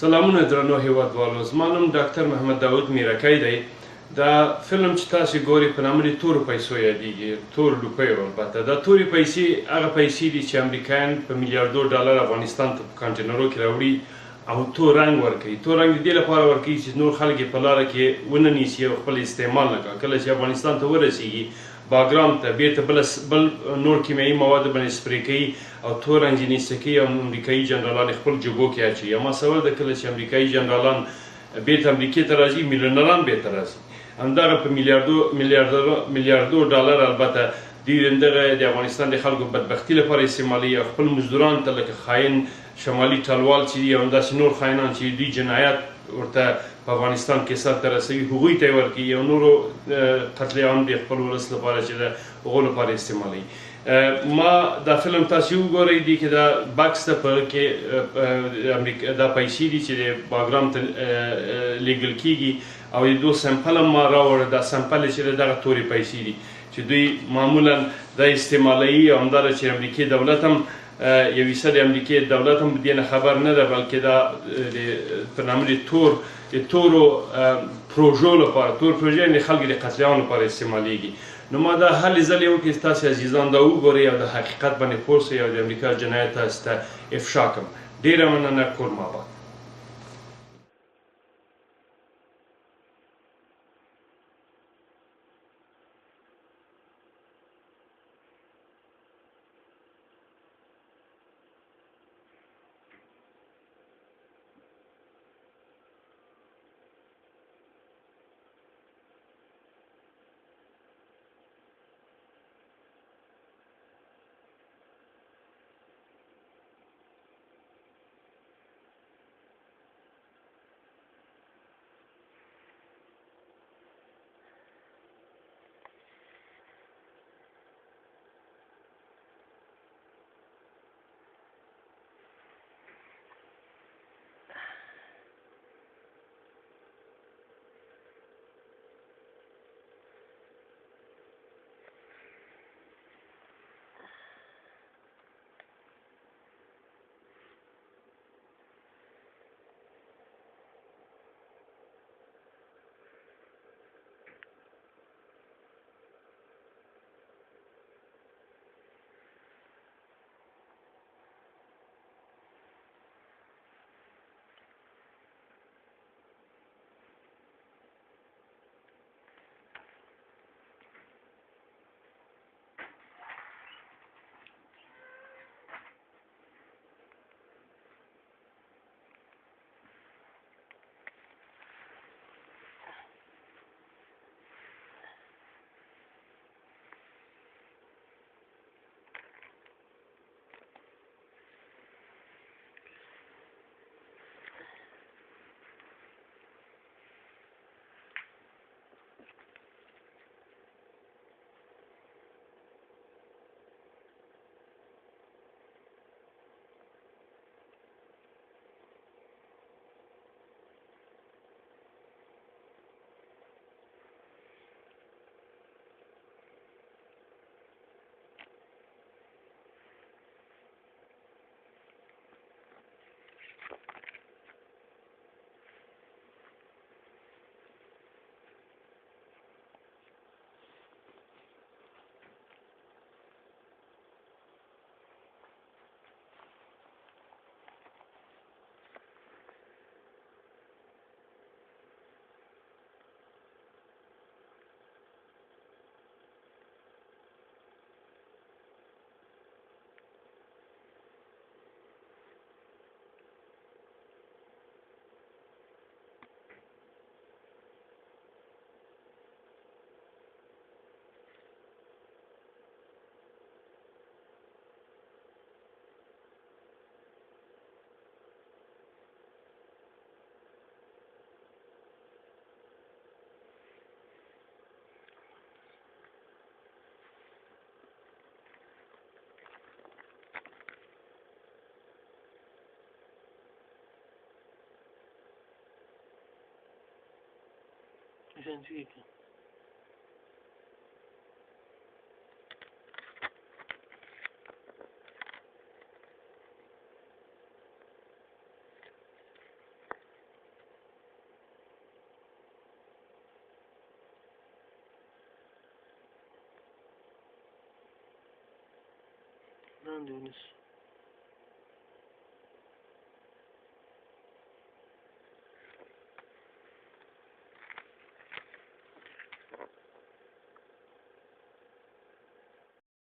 سلامونه درنو هیوادوالو، زما نوم ډاکټر محمد داود میرکی دی. دا فلم چې تاسو ګورئ په نامه د تورو پیسو یادیږي، تور روپیو. البته دا تورې پیسې هغه پیسې دي چې امریکایان په میلیاردو ډالر افغانستان ته په کانټینرو کې راوړي او تور رنګ ورکوي. تور رنګ د دې لپاره ورکوي چې نور خلک یې په لاره کې ونه نیسي او خپل استعمال نه کړي. کله چې افغانستان ته ورسیږي باګرام ته بیرته بل نور کیمیاوي مواد باندې سپری کوي او تور رنګ یې نیسه کوي او امریکایي جنرالان خپل جوبو کې اچوي. اما سوال د کله چې امریکایي جنرالان بیرته امریکې ته راځي، میلیونران بیرته راځي، همدغه په میلیاردو ډالر البته دوی دغه د افغانستان د خلکو بدبختي لپاره استعمالوي او خپل مزدوران ته لکه خاین شمالي ټلوال چې دي او همداسې نور خاینان چې دوی جنایت ورته په افغانستان کې سرته رسوي هغوی ته یې ورکوي او نورو قتل عام د خپل ولس لپاره چې د هغو لپاره استعمالوي. ما دا فلم تاسو وګورئ، دی کې دا بکس ته په کې دا پیسې دي چې د باګرام ته لیږل کیږي او د دو سمپل هم ما راوړه. دا سمپل چې دغه تورې پیسې دي چې دوی معمولا دا استعمالوي او همداره چې امریکې دولت هم یو حصه د امریکې دولت هم دې نه خبر نه ده، بلکې دا په نامه د تورو پروژو لپاره، تور پروژې یعنې خلکو د قتل عام لپاره استعمالیږي. نو ما دا هلې ځلې وکړې چې تاسې عزیزان دا وګورئ او د حقیقت باندې پوه سئ او د امریکا جنایت تاسو ته افشا کړم. ډېره مننه. کور ما آباد. Sencillo. دی ونیسو